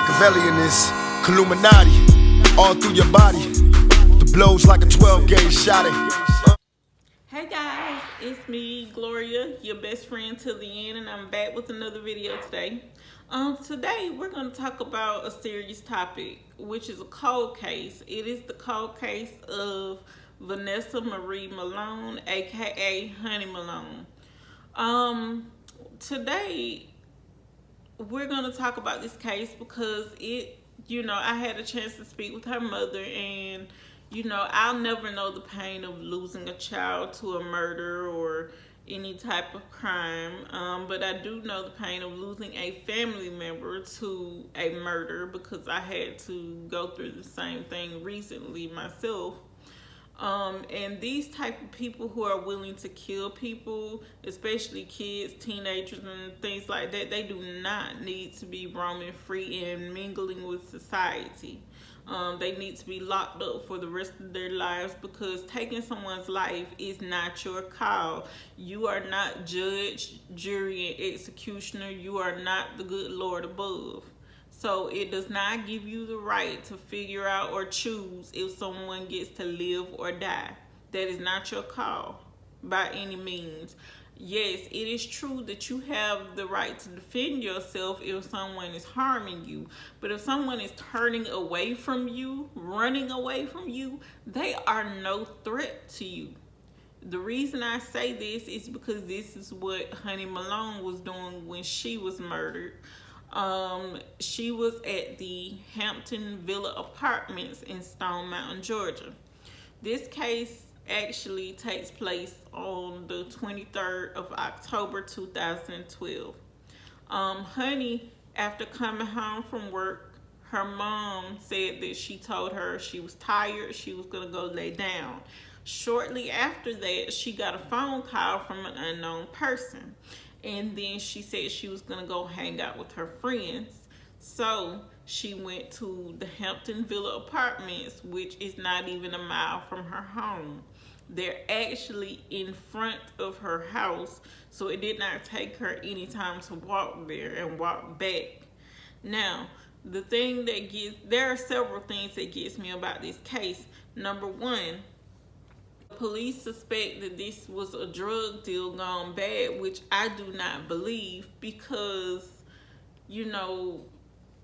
Machiavellian is Illuminati, all through your body. The blows like a 12-gauge shot. Hey guys, it's me, Gloria, your best friend till the end, and I'm back with another video today. Today we're going to talk about a serious topic, which is a cold case. It is the cold case of Vanessa Marie Malone, aka Honey Malone. Today we're going to talk about this case because I had a chance to speak with her mother, and I'll never know the pain of losing a child to a murder or any type of crime, but I do know the pain of losing a family member to a murder because I had to go through the same thing recently myself. And these type of people who are willing to kill people, especially kids, teenagers, and things like that, they do not need to be roaming free and mingling with society. They need to be locked up for the rest of their lives because taking someone's life is not your call. You are not judge, jury, and executioner. You are not the good Lord above. So it does not give you the right to figure out or choose if someone gets to live or die. That is not your call by any means. Yes, it is true that you have the right to defend yourself if someone is harming you. But if someone is turning away from you, running away from you, they are no threat to you. The reason I say this is because this is what Honey Malone was doing when she was murdered. She was at the Hampton Villa Apartments in Stone Mountain, Georgia. This case actually takes place on the 23rd of October 2012. Honey, after coming home from work, her mom said that she told her she was tired, she was going to go lay down. Shortly after that, she got a phone call from an unknown person. And then she said she was going to go hang out with her friends. So she went to the Hampton Villa Apartments, which is not even a mile from her home. They're actually in front of her house, so it did not take her any time to walk there and walk back. Now, there are several things that gets me about this case. Number one, police suspect that this was a drug deal gone bad, which I do not believe because,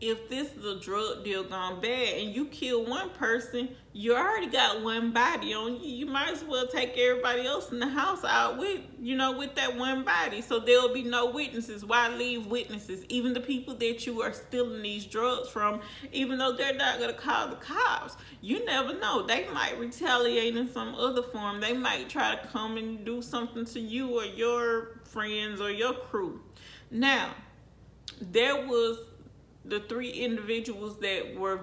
if this is a drug deal gone bad and you kill one person, you already got one body on you. You might as well take everybody else in the house out with that one body. So there'll be no witnesses. Why leave witnesses? Even the people that you are stealing these drugs from, even though they're not going to call the cops, you never know. They might retaliate in some other form. They might try to come and do something to you or your friends or your crew. Now, there was the three individuals that were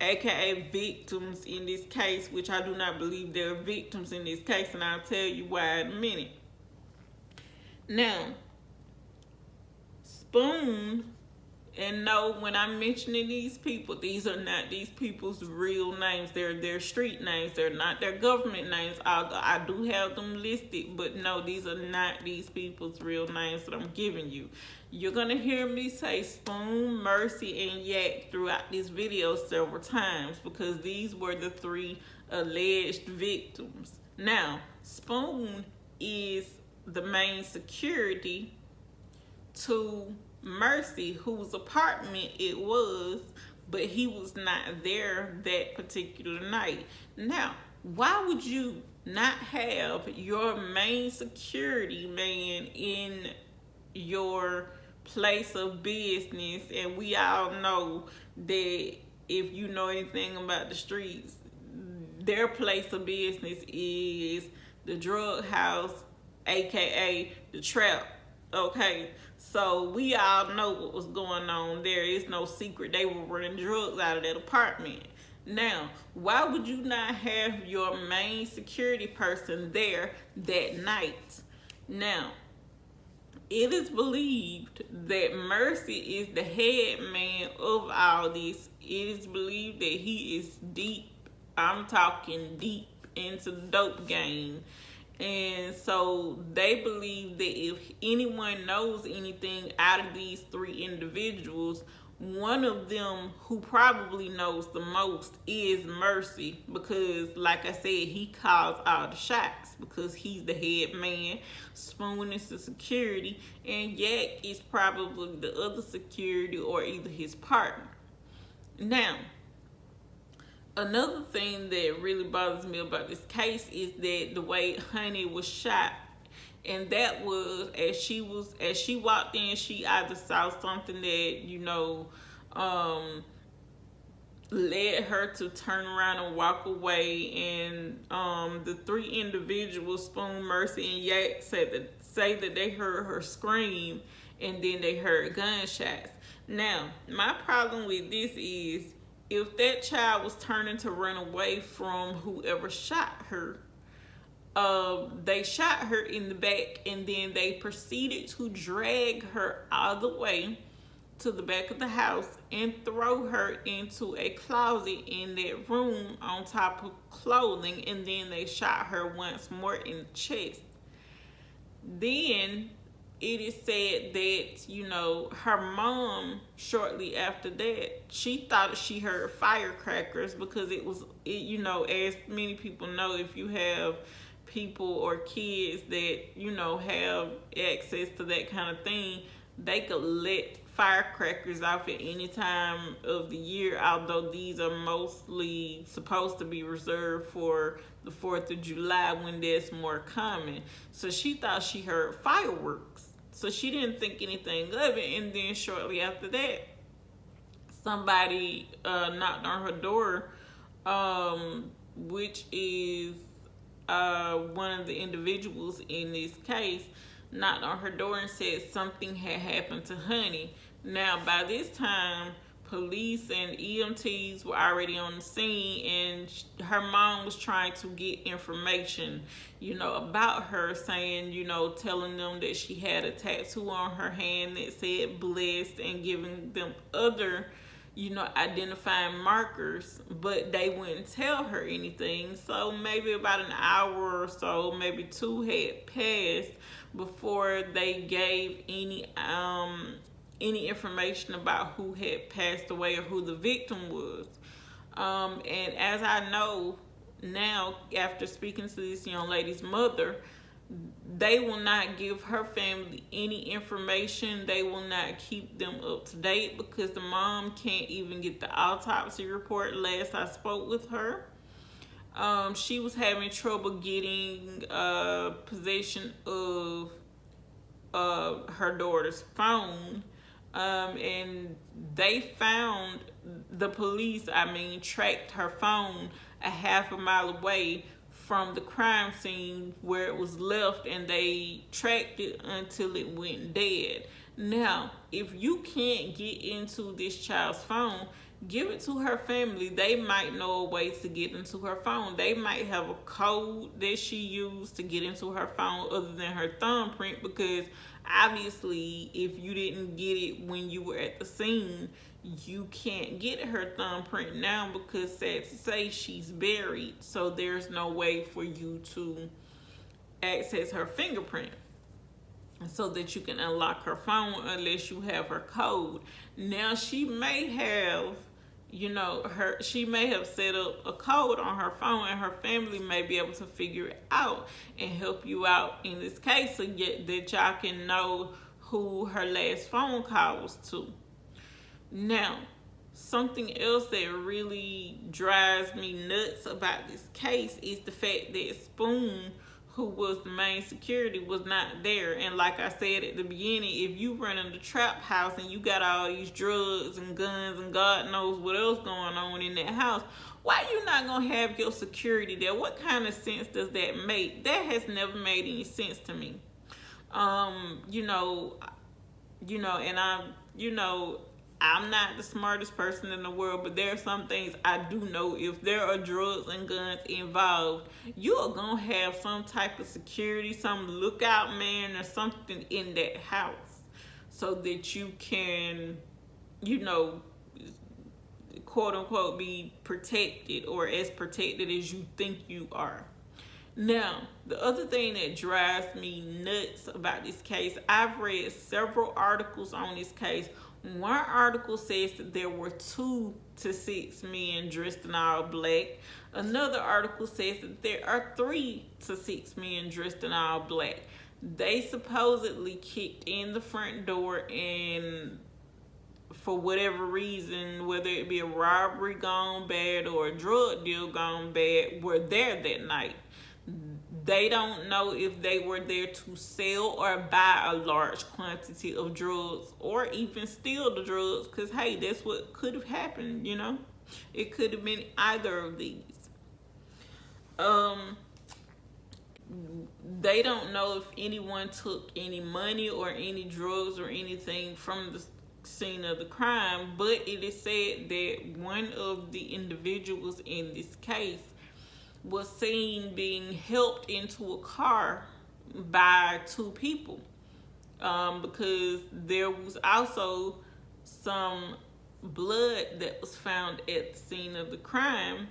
aka victims in this case, which I do not believe they're victims in this case, and I'll tell you why in a minute. Now, Spoon, and no, when I'm mentioning these people, these are not these people's real names. They're their street names. They're not their government names. I do have them listed, but no, these are not these people's real names that I'm giving you. You're going to hear me say Spoon, Mercy, and Yak throughout this video several times because these were the three alleged victims. Now, Spoon is the main security to Mercy, whose apartment it was, but he was not there that particular night. Now, why would you not have your main security man in your place of business? And we all know that if you know anything about the streets, their place of business is the drug house, aka the trap. Okay, so we all know what was going on. There is no secret. They were running drugs out of that apartment. Now, why would you not have your main security person there that night? Now, it is believed that Mercy is the head man of all this. It is believed that he is deep, I'm talking deep, into the dope game. And so they believe that if anyone knows anything out of these three individuals, one of them who probably knows the most is Mercy, because like I said, he calls all the shots because he's the head man. Spoon is the security, and Yak is probably the other security or either his partner. Now, another thing that really bothers me about this case is that the way Honey was shot, and that was as she walked in, she either saw something that led her to turn around and walk away, and the three individuals, Spoon, Mercy, and Yak, say that they heard her scream, and then they heard gunshots. Now, my problem with this is, if that child was turning to run away from whoever shot her, they shot her in the back, and then they proceeded to drag her all the way to the back of the house and throw her into a closet in that room on top of clothing, and then they shot her once more in the chest. Then it is said that, her mom, shortly after that, she thought she heard firecrackers, because as many people know, if you have people or kids that, have access to that kind of thing, they could let firecrackers off at any time of the year, although these are mostly supposed to be reserved for the 4th of July, when that's more common. So she thought she heard fireworks. So she didn't think anything of it. And then shortly after that, somebody knocked on her door, which is one of the individuals in this case, knocked on her door and said something had happened to Honey. Now, by this time, police and EMTs were already on the scene, and her mom was trying to get information, about her, saying, telling them that she had a tattoo on her hand that said blessed, and giving them other, identifying markers, but they wouldn't tell her anything. So maybe about an hour or so, maybe two, had passed before they gave any information about who had passed away or who the victim was. And as I know now, after speaking to this young lady's mother, they will not give her family any information. They will not keep them up to date, because the mom can't even get the autopsy report. Last I spoke with her, she was having trouble getting possession of her daughter's phone. And the police tracked her phone a half a mile away from the crime scene where it was left, and they tracked it until it went dead. Now, if you can't get into this child's phone, give it to her family. They might know a way to get into her phone. They might have a code that she used to get into her phone other than her thumbprint, because obviously if you didn't get it when you were at the scene, you can't get her thumbprint now, because sad to say, she's buried. So there's no way for you to access her fingerprint so that you can unlock her phone unless you have her code. Now, she may have she may have set up a code on her phone, and her family may be able to figure it out and help you out in this case, so that y'all can know who her last phone call was to. Now, something else that really drives me nuts about this case is the fact that Spoon, who was the main security, was not there. And like I said at the beginning, if you run in the trap house and you got all these drugs and guns and God knows what else going on in that house, why you not gonna have your security there? What kind of sense does that make? That has never made any sense to me. I'm not the smartest person in the world, but there are some things I do know. If there are drugs and guns involved, you are going to have some type of security, some lookout man or something in that house, so that you can, quote unquote, be protected, or as protected as you think you are. Now, the other thing that drives me nuts about this case, I've read several articles on this case. One article says that there were 2 to 6 men dressed in all black. Another article says that there are 3 to 6 men dressed in all black. They supposedly kicked in the front door, and for whatever reason, whether it be a robbery gone bad or a drug deal gone bad, were there that night. They don't know if they were there to sell or buy a large quantity of drugs, or even steal the drugs, because hey, that's what could have happened. It could have been either of these. They don't know if anyone took any money or any drugs or anything from the scene of the crime, but it is said that one of the individuals in this case was seen being helped into a car by 2 people, because there was also some blood that was found at the scene of the crime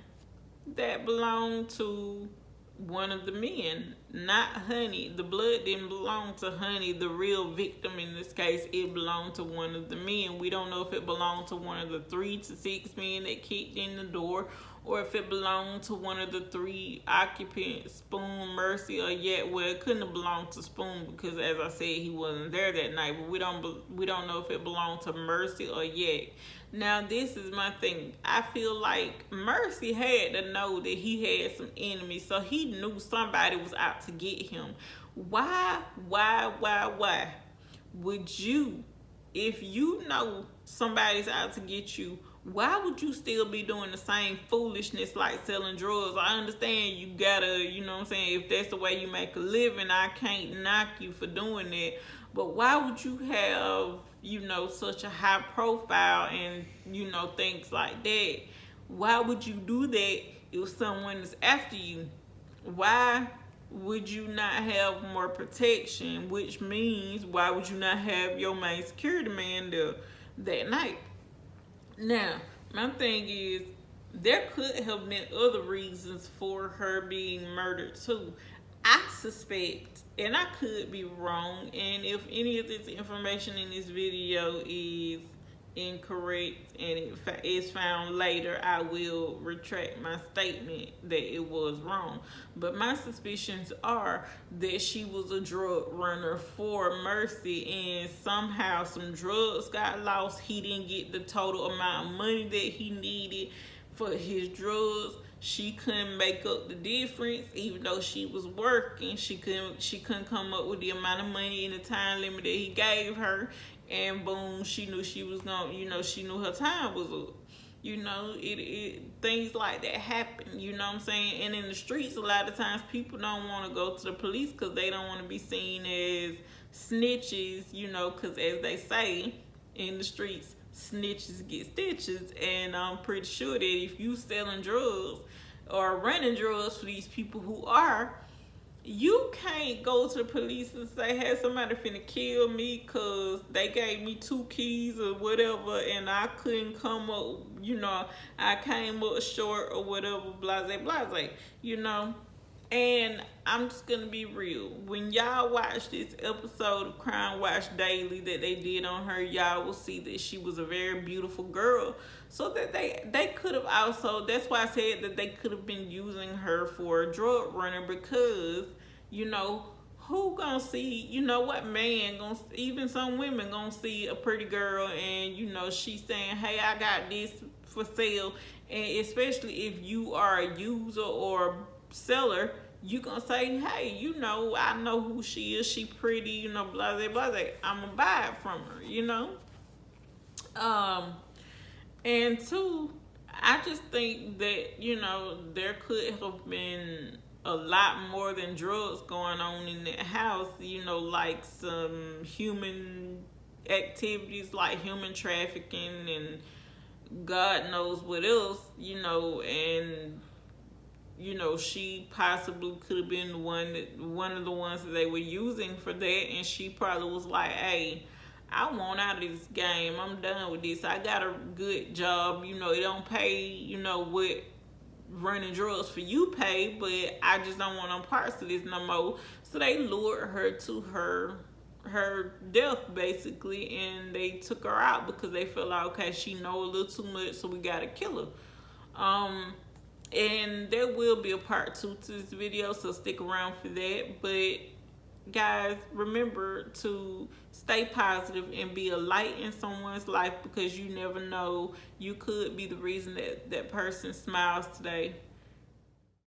that belonged to one of the men, not Honey. The blood didn't belong to Honey, the real victim in this case. It belonged to one of the men. We don't know if it belonged to one of the 3 to 6 men that kicked in the door, or if it belonged to one of the 3 occupants, Spoon, Mercy, or Yet. Well, it couldn't have belonged to Spoon because, as I said, he wasn't there that night. But we don't know if it belonged to Mercy or Yet. Now, this is my thing. I feel like Mercy had to know that he had some enemies, so he knew somebody was out to get him. Why would you, if you know somebody's out to get you, why would you still be doing the same foolishness like selling drugs? I understand you gotta, if that's the way you make a living, I can't knock you for doing that. But why would you have, such a high profile and, things like that? Why would you do that if someone is after you? Why would you not have more protection? Which means, why would you not have your main security man there that night? Now, my thing is, there could have been other reasons for her being murdered too. I suspect, and I could be wrong, and if any of this information in this video is incorrect and it is found later, I will retract my statement that it was wrong. But my suspicions are that she was a drug runner for Mercy, and somehow some drugs got lost. He didn't get the total amount of money that he needed for his drugs. She couldn't make up the difference, even though she was working. She couldn't come up with the amount of money in the time limit that he gave her. And boom, she knew she was gonna, she knew her time was up. Things like that happen, you know what I'm saying? And in the streets, a lot of times people don't want to go to the police because they don't want to be seen as snitches, because as they say in the streets, snitches get stitches. And I'm pretty sure that if you selling drugs or running drugs for these people who are, you can't go to the police and say, hey, somebody finna kill me because they gave me 2 keys or whatever, and I couldn't come up, I came up short or whatever, blase. And I'm just gonna be real. When y'all watch this episode of Crime Watch Daily that they did on her, y'all will see that she was a very beautiful girl. So that they could have also, that's why I said that they could have been using her for a drug runner, because, who gonna see, what man gonna, even some women gonna see a pretty girl and, she's saying, hey, I got this for sale. And especially if you are a user or seller, you gonna say, hey, I know who she is, she pretty, blase. I'm gonna buy it from her, And 2, I just think that, there could have been a lot more than drugs going on in that house, like some human activities like human trafficking and God knows what else, and she possibly could have been one of the ones that they were using for that, and she probably was like, hey, I want out of this game. I'm done with this. I got a good job. It don't pay, what running drugs for you pay, but I just don't want no parts of this no more. So they lured her to her her death basically, and they took her out because they felt like, okay, she know a little too much, so we gotta kill her. And there will be a part 2 to this video, so stick around for that. But guys, remember to stay positive and be a light in someone's life, because you never know, you could be the reason that that person smiles today.